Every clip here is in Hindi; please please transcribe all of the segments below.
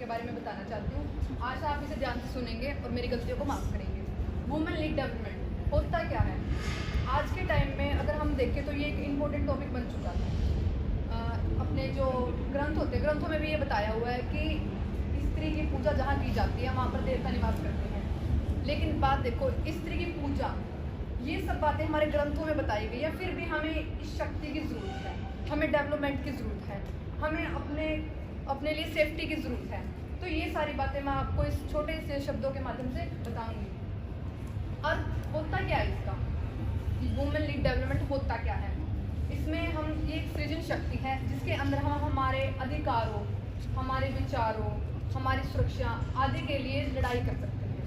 के बारे में बताना चाहती हूँ। आज आप इसे ध्यान से सुनेंगे और मेरी गलतियों को माफ़ करेंगे। वुमेन लीड डेवलपमेंट होता क्या है? आज के टाइम में अगर हम देखें तो ये एक इम्पोर्टेंट टॉपिक बन चुका है। अपने जो ग्रंथ होते हैं, ग्रंथों में भी ये बताया हुआ है कि स्त्री की पूजा जहाँ की जाती है वहाँ पर देवता निवास करते हैं। लेकिन बात देखो, स्त्री की पूजा, ये सब बातें हमारे ग्रंथों में बताई गई है, फिर भी हमें इस शक्ति की ज़रूरत है, हमें डेवलपमेंट की ज़रूरत है, हमें अपने लिए सेफ्टी की ज़रूरत है। तो ये सारी बातें मैं आपको इस छोटे से शब्दों के माध्यम से बताऊंगी। और होता क्या है इसका, वुमेन लीड डेवलपमेंट होता क्या है? इसमें हम ये एक सृजन शक्ति है जिसके अंदर हम हमारे अधिकारों, हमारे विचारों, हमारी सुरक्षा आदि के लिए लड़ाई कर सकते हैं।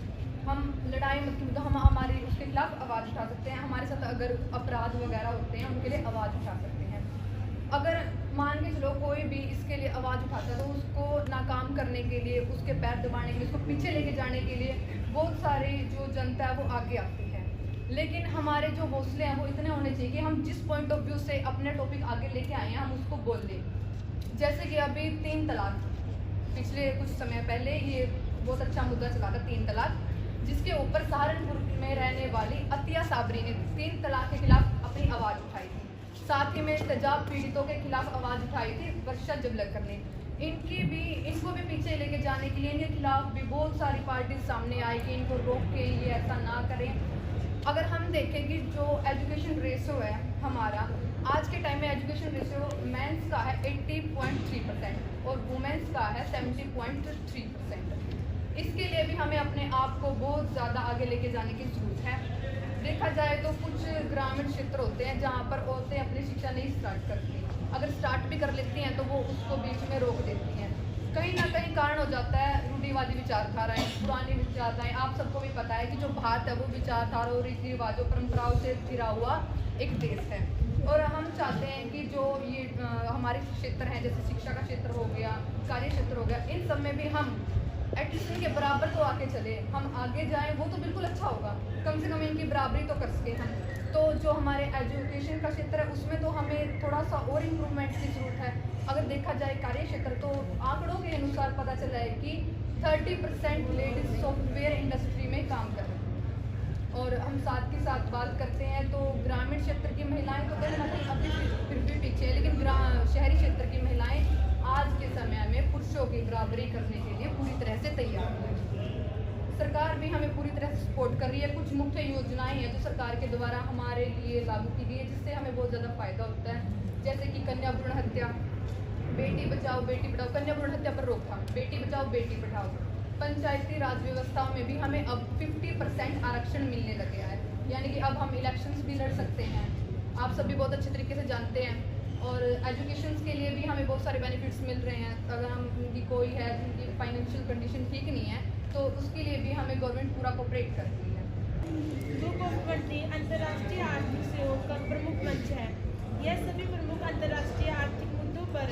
हम लड़ाई मतलब हम हमारी उसके खिलाफ आवाज़ उठा सकते हैं। हमारे साथ अगर अपराध वगैरह होते हैं उनके लिए आवाज़ उठा सकते हैं। अगर मान के चलो कोई भी इसके लिए आवाज़ उठाता है तो उसको नाकाम करने के लिए, उसके पैर दबाने के लिए, उसको पीछे लेके जाने के लिए बहुत सारी जो जनता है वो आगे आती है। लेकिन हमारे जो हौसले हैं वो इतने होने चाहिए कि हम जिस पॉइंट ऑफ व्यू से अपने टॉपिक आगे लेके आए हैं हम उसको बोल दें। जैसे कि अभी 3 तलाक, पिछले कुछ समय पहले ये बहुत अच्छा मुद्दा चला था 3 तलाक, जिसके ऊपर सहारनपुर में रहने वाली अतिया साबरी ने 3 तलाक के खिलाफ अपनी आवाज़ उठाई थी। साथ ही में तेजाब पीड़ितों के खिलाफ आवाज़ उठाई थी वर्षा जबलकर ने। इनको भी पीछे लेके जाने के लिए इनके खिलाफ भी बहुत सारी पार्टी सामने आई कि इनको रोक के ये ऐसा ना करें। अगर हम देखें कि जो एजुकेशन रेशो है हमारा, आज के टाइम में एजुकेशन रेशो मेंस का है 80.3% और वुमेन्स का है 70.3%। इसके लिए भी हमें अपने आप को बहुत ज़्यादा आगे लेके जाने की ज़रूरत है। देखा जाए तो कुछ ग्रामीण क्षेत्र होते हैं जहाँ पर औरतें अपनी शिक्षा नहीं स्टार्ट करती, अगर स्टार्ट भी कर लेती हैं तो वो उसको बीच में रोक देती हैं। कहीं ना कहीं कारण हो जाता है रूढ़िवादी विचारधाराएं, पुरानी विचारधाराएं। आप सबको भी पता है कि जो भारत है वो विचारधारा और रीति रिवाजों, परंपराओं से घिरा हुआ एक देश है। और हम चाहते हैं कि जो ये हमारे क्षेत्र हैं, जैसे शिक्षा का क्षेत्र हो गया, कार्य क्षेत्र हो गया, इन सब में भी हम एटलीस्ट इनके बराबर तो आगे चले, हम आगे जाएं, वो तो बिल्कुल अच्छा होगा। कम से कम इनकी बराबरी तो कर सके हम। तो जो हमारे एजुकेशन का क्षेत्र है उसमें तो हमें थोड़ा सा और इम्प्रूवमेंट की ज़रूरत है। अगर देखा जाए कार्य क्षेत्र, तो आंकड़ों के अनुसार पता चला है कि 30% लेडीज सॉफ्टवेयर इंडस्ट्री में काम कर रही हैं। और हम साथ के साथ बात करते हैं तो ग्रामीण क्षेत्र की महिलाएं तो कहीं ना कहीं अभी फिर भी पीछे है, लेकिन शहरी क्षेत्र की महिलाएं आज के समय में पुरुषों की बराबरी करने के लिए पूरी तरह से तैयार है। सरकार भी हमें पूरी तरह से सपोर्ट कर रही है। कुछ मुख्य योजनाएं हैं जो सरकार के द्वारा हमारे लिए लागू की गई है, जिससे हमें बहुत ज़्यादा फायदा होता है। जैसे कि कन्या भ्रूण हत्या, बेटी बचाओ बेटी पढ़ाओ, कन्या भ्रूण हत्या पर रोकथाम, बेटी बचाओ बेटी पढ़ाओ। पंचायती राज व्यवस्थाओं में भी हमें अब 50% आरक्षण मिलने लगे है, यानी कि अब हम इलेक्शंस भी लड़ सकते हैं। आप सभी बहुत अच्छे तरीके से जानते हैं। और एजुकेशन के लिए भी हमें बहुत सारे बेनिफिट्स मिल रहे हैं। अगर हम उनकी कोई है जिनकी फाइनेंशियल कंडीशन ठीक नहीं है तो उसके लिए भी हमें गवर्नमेंट पूरा कोऑपरेट करती है। ग्रुप ऑफ 20 अंतर्राष्ट्रीय आर्थिक सहयोग का प्रमुख मंच है। यह सभी प्रमुख अंतर्राष्ट्रीय आर्थिक मुद्दों पर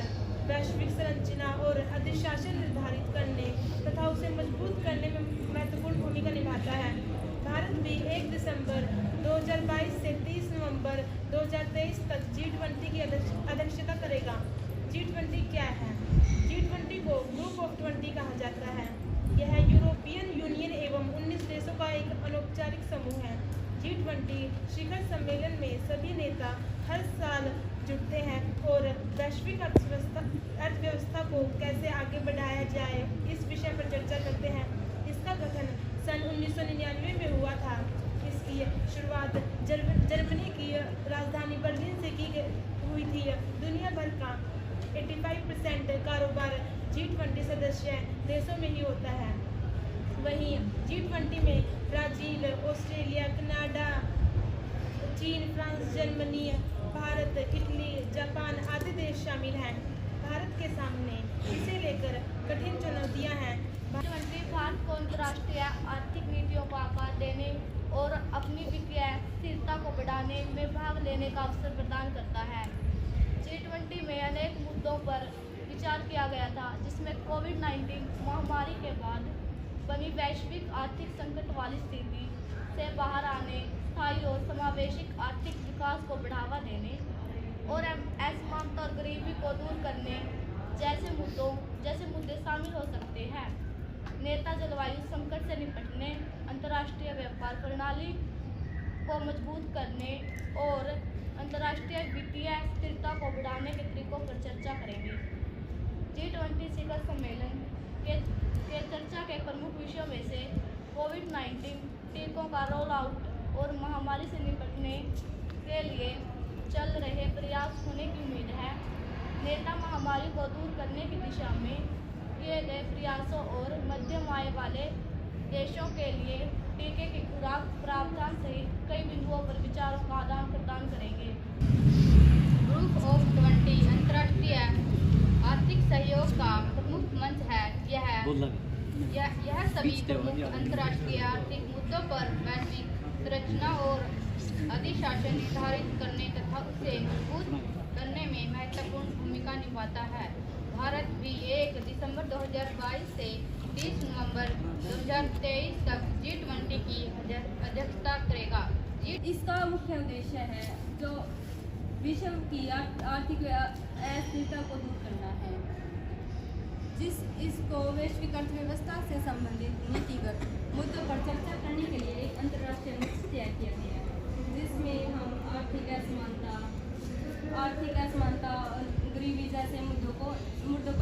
वैश्विक संरचना और अधिशासन निर्धारित करने तथा उसे मजबूत करने में महत्वपूर्ण भूमिका निभाता है। भारत भी 1 दिसंबर 2022 से 30 नवंबर 2023 तक G20 की अध्यक्षता करेगा। G20 क्या है? G20 को ग्रुप ऑफ 20 कहा जाता है। यह यूरोपियन यूनियन एवं 19 देशों का एक अनौपचारिक समूह है। G20 शिखर सम्मेलन में सभी नेता हर साल जुटते हैं और वैश्विक अर्थव्यवस्था को कैसे आगे बढ़ाया जाए इस विषय पर चर्चा करते हैं। इसका गठन सन 1999 में हुआ था। इसकी शुरुआत जर्मनी की राजधानी बर्लिन से हुई थी। दुनिया भर का 85% कारोबार G20 सदस्य देशों में ही होता है। वहीं G20 में ब्राज़ील, ऑस्ट्रेलिया, कनाडा, चीन, France, Germany, Bharat, Italy, Japan आदि देश शामिल हैं। भारत के सामने इसे लेकर कठिन चुनौतियां हैं। भारत को अंतर्राष्ट्रीय आर्थिक नीतियों को आकार देने और अपनी वित्तीय स्थिरता को बढ़ाने में भाग लेने का अवसर प्रदान करता है। G20 में अनेक मुद्दों पर विचार किया गया था, जिसमें कोविड-19 महामारी के बाद बनी वैश्विक आर्थिक संकट वाली स्थिति से बाहर आने, स्थायी और समावेशिक आर्थिक विकास को बढ़ावा देने और असमानता और गरीबी को दूर करने जैसे मुद्दे शामिल हो सकते हैं। नेता जलवायु संकट से निपटने, अंतर्राष्ट्रीय व्यापार प्रणाली को मजबूत करने और अंतर्राष्ट्रीय वित्तीय स्थिरता को बढ़ाने के तरीकों पर चर्चा करेंगे। G20 शिखर सम्मेलन के चर्चा के प्रमुख विषयों में से कोविड-19 टीकों का रोल आउट और महामारी से निपटने के लिए चल रहे प्रयास होने की उम्मीद है। नेता महामारी को दूर करने की दिशा में किए गए प्रयासों और मध्यम आय वाले देशों के लिए टीके की खुराक प्रावधान सहित कई बिंदुओं पर विचारों का आदान प्रदान करेंगे। ग्रुप ऑफ 20 अंतर्राष्ट्रीय आर्थिक सहयोग का प्रमुख मंच है। यह सभी प्रमुख अंतर्राष्ट्रीय आर्थिक मुद्दों पर वैश्विक संरचना और अधिशासन निर्धारित करने तथा उसे मजबूत करने में महत्वपूर्ण भूमिका निभाता है। भारत भी 1 दिसंबर 2022 से 30 नवंबर 2023 तक G20 की अध्यक्षता करेगा। इसका मुख्य उद्देश्य है जो विश्व की आर्थिक अस्थिरता को दूर करना है। इसको वैश्विक अर्थव्यवस्था से संबंधित नीतिगत मुद्दों पर चर्चा करने के लिए एक अंतर्राष्ट्रीय मंच तैयार किया गया है, जिसमें हम आर्थिक असमानता और गरीबी जैसे मुद्दों